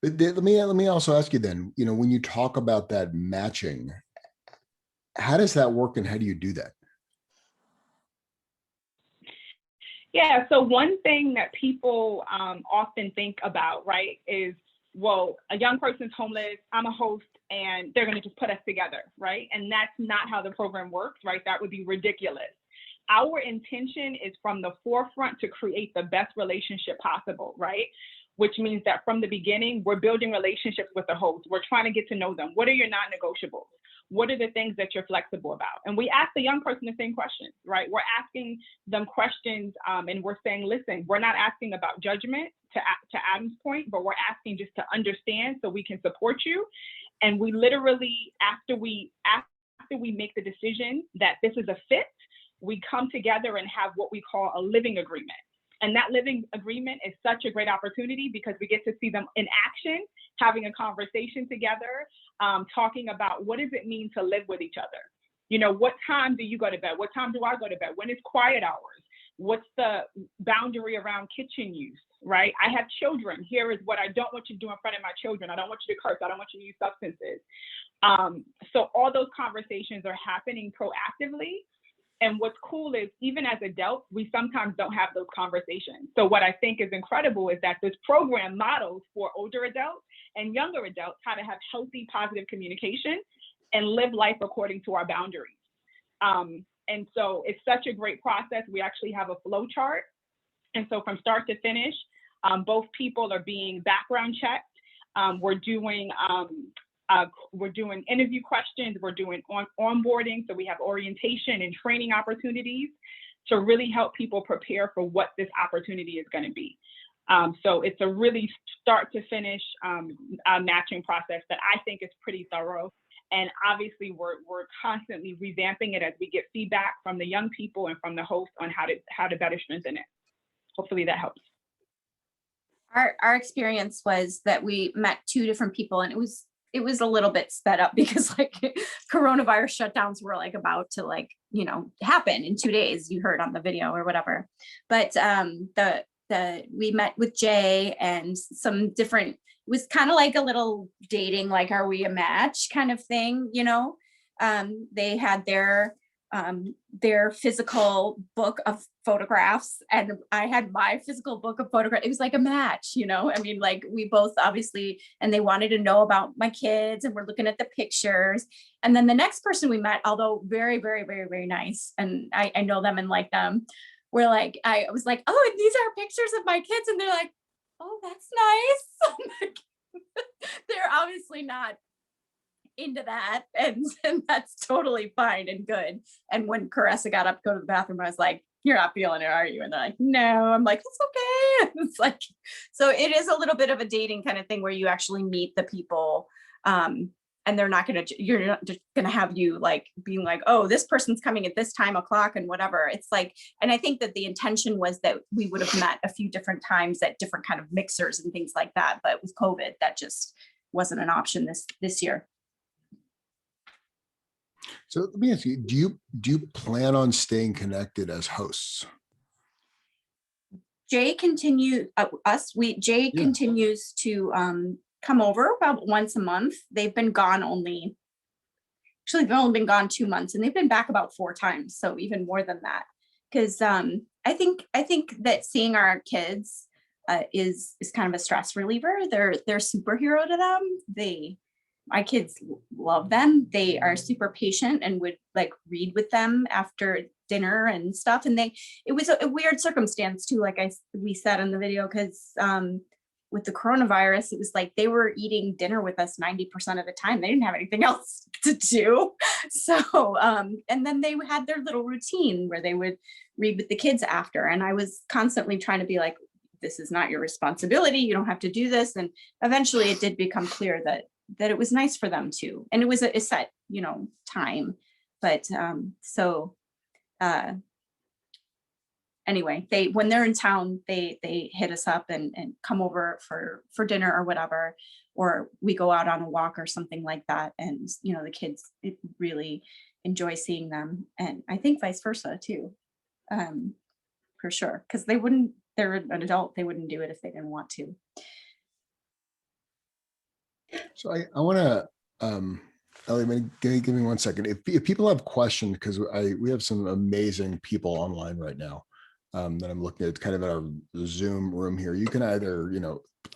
Speaker 1: Let me also ask you then, when you talk about that matching, how does that work and how do you do that?
Speaker 3: Yeah, so one thing that people often think about, right, is, well, a young person's homeless, I'm a host, and they're going to just put us together, right? And that's not how the program works, right? That would be ridiculous. Our intention is from the forefront to create the best relationship possible, right? Which means that from the beginning, we're building relationships with the host. We're trying to get to know them. What are your non-negotiables? What are the things that you're flexible about? And we ask the young person the same questions, right? We're asking them questions and we're saying, listen, we're not asking about judgment to Adam's point, but we're asking just to understand so we can support you. And we literally, after we make the decision that this is a fit, we come together and have what we call a living agreement. And that living agreement is such a great opportunity because we get to see them in action, having a conversation together, talking about what does it mean to live with each other? What time do you go to bed? What time do I go to bed? When is quiet hours? What's the boundary around kitchen use, right? I have children. Here is what I don't want you to do in front of my children. I don't want you to curse. I don't want you to use substances. So all those conversations are happening proactively. And what's cool is even as adults, we sometimes don't have those conversations. So what I think is incredible is that this program models for older adults and younger adults how to have healthy, positive communication and live life according to our boundaries. And so it's such a great process. We actually have a flow chart. And so from start to finish, both people are being background checked. We're doing interview questions, we're doing onboarding, so we have orientation and training opportunities to really help people prepare for what this opportunity is going to be. So it's a really start to finish matching process that I think is pretty thorough. And obviously we're constantly revamping it as we get feedback from the young people and from the host on how to better strengthen it. Hopefully that helps.
Speaker 8: Our experience was that we met two different people, and it was a little bit sped up because coronavirus shutdowns were about to happen in 2 days, you heard on the video or whatever. But we met with Jay and some different, it was kind of like a little dating, are we a match kind of thing, they had their physical book of photographs and I had my physical book of photographs. It was like a match, we both obviously, and they wanted to know about my kids and we're looking at the pictures. And then the next person we met, although very, very, very, very nice, and I know them and like them, we're I was like, oh, and these are pictures of my kids. And they're like, oh, that's nice. They're obviously not into that, and that's totally fine and good. And when Karessa got up to go to the bathroom, I was like, you're not feeling it, are you? And they're like, no. I'm like, it's okay. It's like, so it is a little bit of a dating kind of thing where you actually meet the people. And they're not going to, you're not just going to have you like being like, oh, this person's coming at this time o'clock and whatever. It's like, and I think that the intention was that we would have met a few different times at different kind of mixers and things like that. But with COVID, that just wasn't an option this year.
Speaker 1: So let me ask you, do you plan on staying connected as hosts?
Speaker 8: Jay continues continues to come over about once a month. They've been gone they've only been gone 2 months, and they've been back about 4 times. So even more than that, because I think that seeing our kids is kind of a stress reliever. They're superhero to them. My kids love them. They are super patient and would like read with them after dinner and stuff. And it was a weird circumstance too, like we said in the video, because with the coronavirus, it was like they were eating dinner with us 90% of the time. They didn't have anything else to do. So, and then they had their little routine where they would read with the kids after. And I was constantly trying to be like, this is not your responsibility. You don't have to do this. And eventually it did become clear that it was nice for them too. And it was a set, time. But anyway, when they're in town, they hit us up and come over for dinner or whatever, or we go out on a walk or something like that. And, the kids really enjoy seeing them. And I think vice versa too, for sure. Because they're an adult, they wouldn't do it if they didn't want to.
Speaker 1: So I want to, Ellie, give me 1 second. If people have questions, because we have some amazing people online right now that I'm looking at, kind of at our Zoom room here. You can either,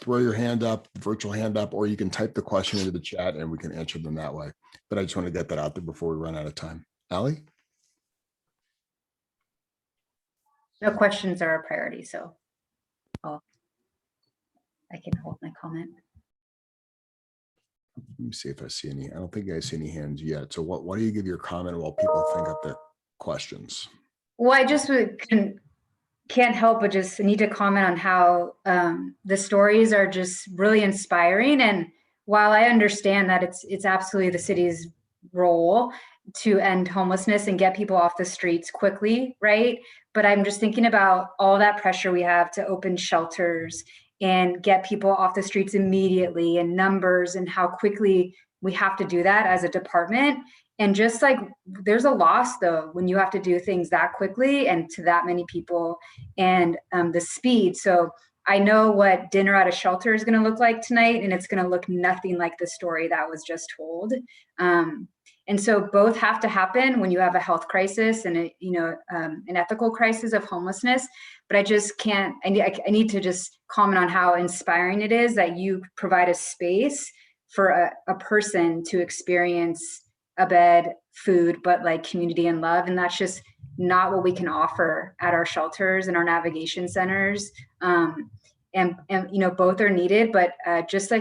Speaker 1: throw your hand up, virtual hand up, or you can type the question into the chat and we can answer them that way. But I just want to get that out there before we run out of time. Allie?
Speaker 2: No questions are a priority, so I can hold my comment.
Speaker 1: Let me see if I see any. I don't think I see any hands yet. So why do you give your comment while people think up their questions?
Speaker 2: Well, I just can't help but just need to comment on how the stories are just really inspiring. And while I understand that it's absolutely the city's role to end homelessness and get people off the streets quickly, right? But I'm just thinking about all that pressure we have to open shelters and get people off the streets immediately, and numbers, and how quickly we have to do that as a department. And just like there's a loss though when you have to do things that quickly and to that many people, and the speed. So I know what dinner at a shelter is going to look like tonight, and it's going to look nothing like the story that was just told. And so both have to happen when you have a health crisis and an ethical crisis of homelessness. But I just can't. I need to just comment on how inspiring it is that you provide a space for a person to experience a bed, food, but like community and love. And that's just not what we can offer at our shelters and our navigation centers. And both are needed, but just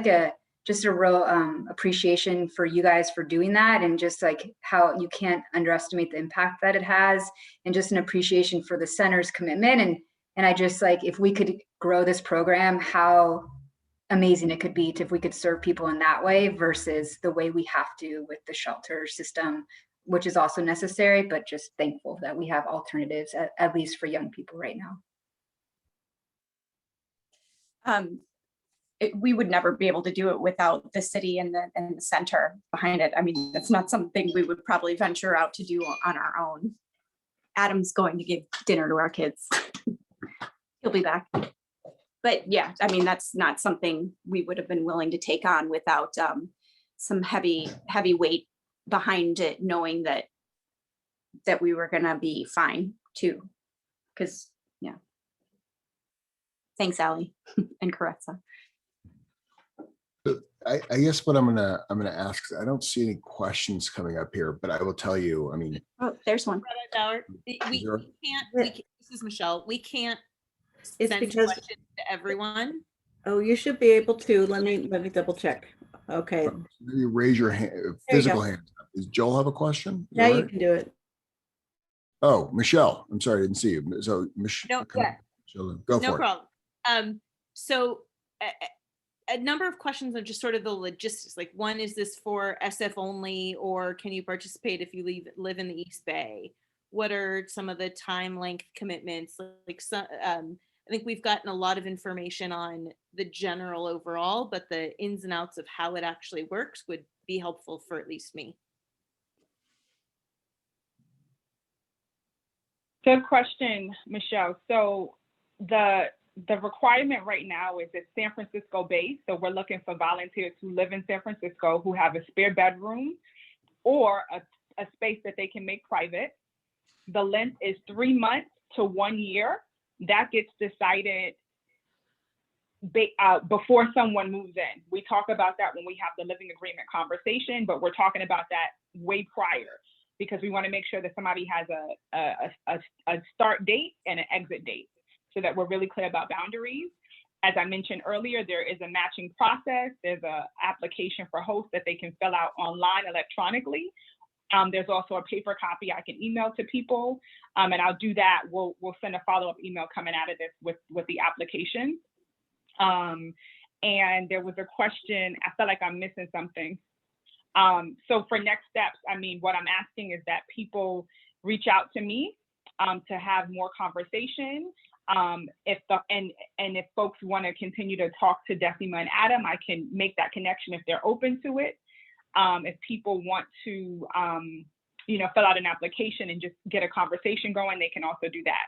Speaker 2: a real appreciation for you guys for doing that, and just like how you can't underestimate the impact that it has, and just an appreciation for the center's commitment. And I just like, if we could grow this program, how amazing it could be if we could serve people in that way versus the way we have to with the shelter system, which is also necessary, but just thankful that we have alternatives, at least for young people right now.
Speaker 8: We would never be able to do it without the city and the center behind it. I mean, that's not something we would probably venture out to do on our own. Adam's going to give dinner to our kids. He'll be back. But yeah, I mean, that's not something we would have been willing to take on without some heavy weight behind it, knowing that we were going to be fine too. Because yeah. Thanks, Allie and Karessa.
Speaker 1: I guess what I'm gonna ask, I don't see any questions coming up here, but I will tell you, I mean,
Speaker 8: oh, there's one.
Speaker 10: Rabbi Bauer, we can't, this is Michelle, we can't
Speaker 11: It's
Speaker 10: send
Speaker 11: because
Speaker 10: questions to everyone.
Speaker 11: oh, you should be able to. Let me double check. Okay,
Speaker 1: you raise your hand, physical hand. Does Joel have a question?
Speaker 11: now you can do it.
Speaker 1: Oh, Michelle, I'm sorry, I didn't see you. So
Speaker 10: No, yeah,
Speaker 1: Michelle, go
Speaker 10: no
Speaker 1: for it.
Speaker 10: problem. So a number of questions on just sort of the logistics. Like, one, is this for SF only, or can you participate if you live in the East Bay? What are some of the time length commitments? Like, some, I think we've gotten a lot of information on the general overall, but the ins and outs of how it actually works would be helpful for at least me.
Speaker 3: Good question, Michelle. So the requirement right now is it's San Francisco based. So we're looking for volunteers who live in San Francisco who have a spare bedroom or a space that they can make private. The length is 3 months to 1 year. That gets decided before someone moves in. We talk about that when we have the living agreement conversation, but we're talking about that way prior, because we want to make sure that somebody has a start date and an exit date so that we're really clear about boundaries. As I mentioned earlier, there is a matching process. There's an application for hosts that they can fill out online electronically. There's also a paper copy I can email to people, and I'll do that. We'll send a follow-up email coming out of this with the application. And there was a question, I feel like I'm missing something. So for next steps, I mean, what I'm asking is that people reach out to me to have more conversation. If folks want to continue to talk to Decima and Adam, I can make that connection if they're open to it. If people want to, fill out an application and just get a conversation going, they can also do that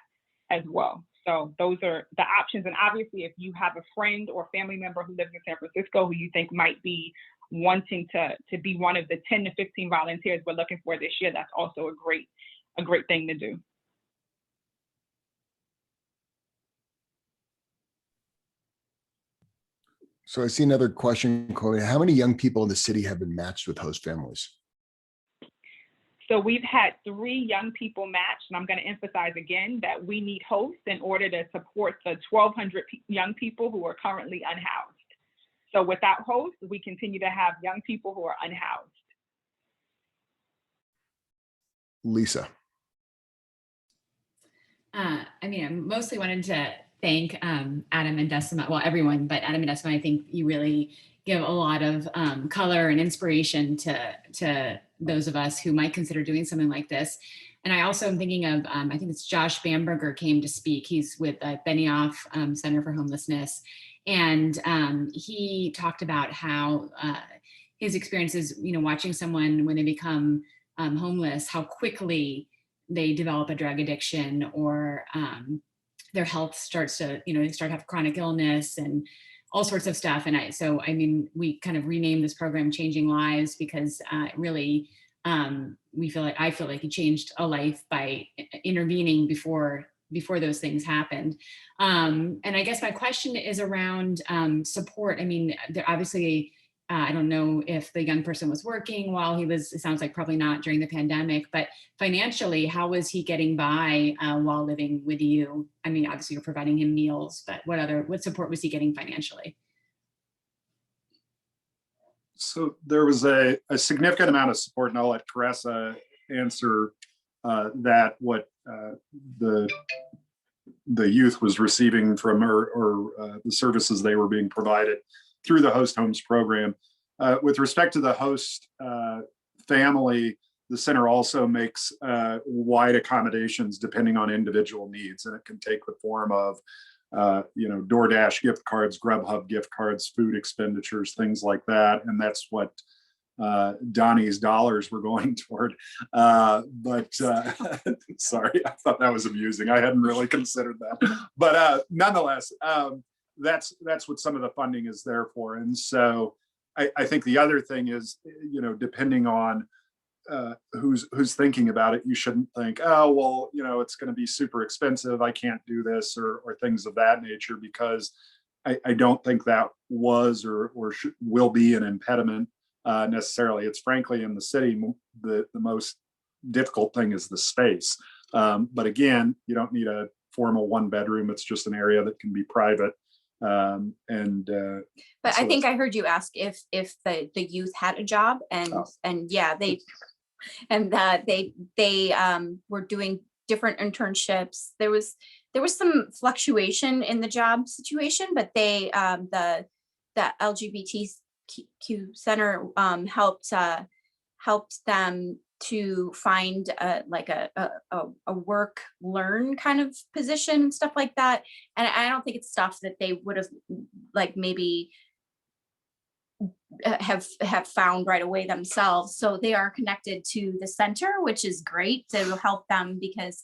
Speaker 3: as well. So those are the options. And obviously, if you have a friend or family member who lives in San Francisco who you think might be wanting to be one of the 10 to 15 volunteers we're looking for this year, that's also a great thing to do.
Speaker 1: So I see another question, Chloe. How many young people in the city have been matched with host families?
Speaker 3: So we've had 3 young people matched, and I'm going to emphasize again that we need hosts in order to support the 1,200 young people who are currently unhoused. So without hosts, we continue to have young people who are unhoused.
Speaker 1: Lisa.
Speaker 12: I mostly wanted to thank Adam and Decima, well, everyone, but Adam and Decima, I think you really give a lot of color and inspiration to those of us who might consider doing something like this. And I also am thinking of, I think it's Josh Bamberger came to speak. He's with Benioff Center for Homelessness. And he talked about how his experiences, watching someone when they become homeless, how quickly they develop a drug addiction, or their health starts to, they start to have chronic illness and all sorts of stuff. And we kind of renamed this program Changing Lives because really, I feel like he changed a life by intervening before those things happened. And I guess my question is around support. I mean, there obviously, I don't know if the young person was working while it sounds like probably not during the pandemic, but financially, how was he getting by while living with you? I mean, obviously you're providing him meals, but what support was he getting financially?
Speaker 9: So there was a significant amount of support, and I'll let Karessa answer that, what the youth was receiving from or the services they were being provided through the host homes program. With respect to the host family, the center also makes wide accommodations depending on individual needs, and it can take the form of DoorDash gift cards, Grubhub gift cards, food expenditures, things like that. And that's what Donnie's dollars were going toward. But sorry, I thought that was amusing. I hadn't really considered that. But nonetheless, that's what some of the funding is there for. And so I think the other thing is, depending on who's thinking about it, you shouldn't think, oh, well, it's going to be super expensive, I can't do this, or things of that nature, because I don't think that was or will be an impediment necessarily. It's frankly in the city, the most difficult thing is the space. But again, you don't need a formal 1-bedroom. It's just an area that can be private. But
Speaker 8: I think I heard you ask if the youth had a job, and yeah, they were doing different internships. There was some fluctuation in the job situation, but they the LGBTQ Center helped them to find a work learn kind of position and stuff like that. And I don't think it's stuff that they would have like maybe have found right away themselves. So they are connected to the center, which is great to help them because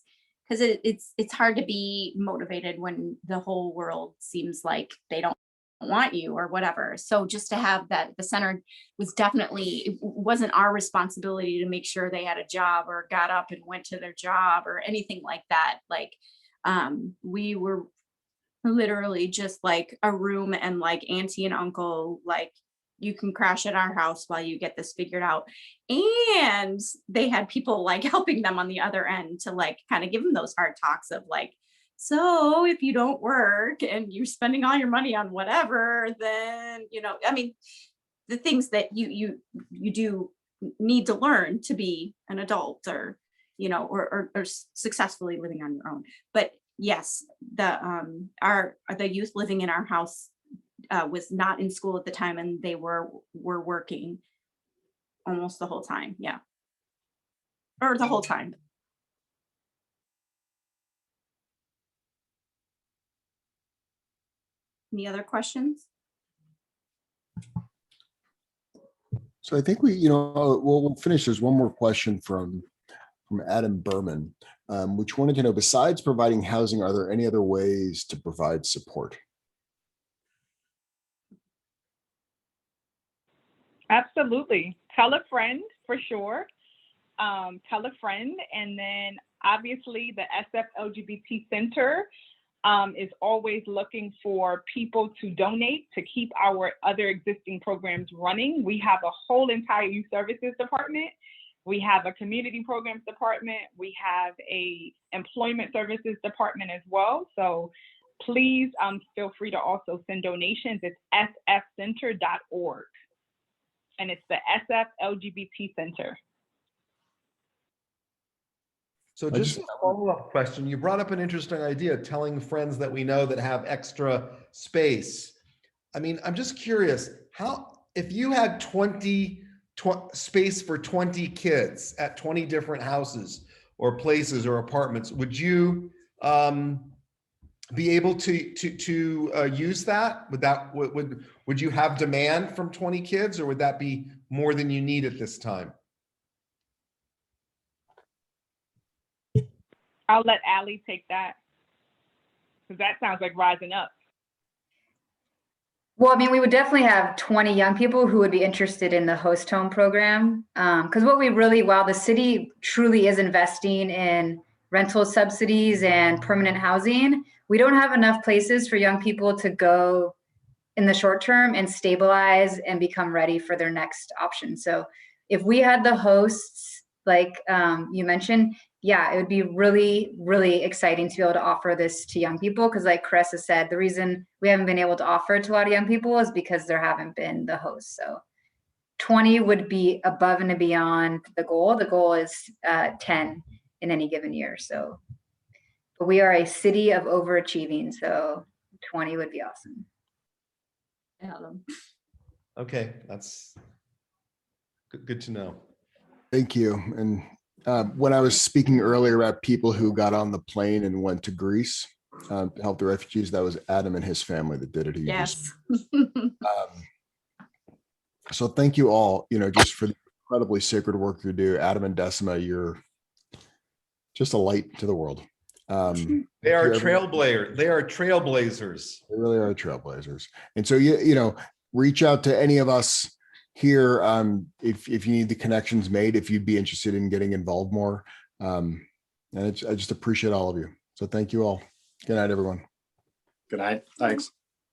Speaker 8: it's hard to be motivated when the whole world seems like they don't want you or whatever. So just to have that, the center was definitely, it wasn't our responsibility to make sure they had a job or got up and went to their job or anything like that. Like we were literally just like a room and like auntie and uncle, like you can crash at our house while you get this figured out. And they had people like helping them on the other end to like kind of give them those hard talks of like, so if you don't work and you're spending all your money on whatever, then, you know, I mean, the things that you do need to learn to be an adult or, you know, or successfully living on your own. But yes, the youth living in our house was not in school at the time, and they were working almost the whole time. Yeah. Or the whole time. Any other questions?
Speaker 1: So I think we'll finish. There's one more question from Adam Berman, which wanted to know, besides providing housing, are there any other ways to provide support?
Speaker 3: Absolutely. Tell a friend for sure. Tell a friend. And then obviously the SF LGBT Center is always looking for people to donate to keep our other existing programs running. We have a whole entire youth services department. We have a community programs department. We have a employment services department as well. So please feel free to also send donations. It's sfcenter.org. And it's the SF LGBT Center.
Speaker 13: So just a follow-up question. You brought up an interesting idea, telling friends that we know that have extra space. I mean, I'm just curious, if you had 20 space for 20 kids at 20 different houses or places or apartments, would you be able to use that? Would you have demand from 20 kids, or would that be more than you need at this time?
Speaker 3: I'll let Allie take that, because that sounds like rising up.
Speaker 2: Well, I mean, we would definitely have 20 young people who would be interested in the host home program. Because while the city truly is investing in rental subsidies and permanent housing, we don't have enough places for young people to go in the short term and stabilize and become ready for their next option. So if we had the hosts, like you mentioned, yeah, it would be really, really exciting to be able to offer this to young people. Because like Karessa said, the reason we haven't been able to offer it to a lot of young people is because there haven't been the hosts. So 20 would be above and beyond the goal. The goal is 10 in any given year. So, but we are a city of overachieving. So 20 would be awesome.
Speaker 13: Okay, that's good to know.
Speaker 1: Thank you. And when I was speaking earlier about people who got on the plane and went to Greece to help the refugees, that was Adam and his family that did it.
Speaker 8: Yes.
Speaker 1: So thank you all, just for the incredibly sacred work you do. Adam and Decima, you're just a light to the world.
Speaker 13: They are trailblazers. They are trailblazers.
Speaker 1: They really are trailblazers. And so, reach out to any of us here if you need the connections made, if you'd be interested in getting involved more. And I just appreciate all of you. So thank you all. Good night, everyone.
Speaker 9: Good night. Thanks.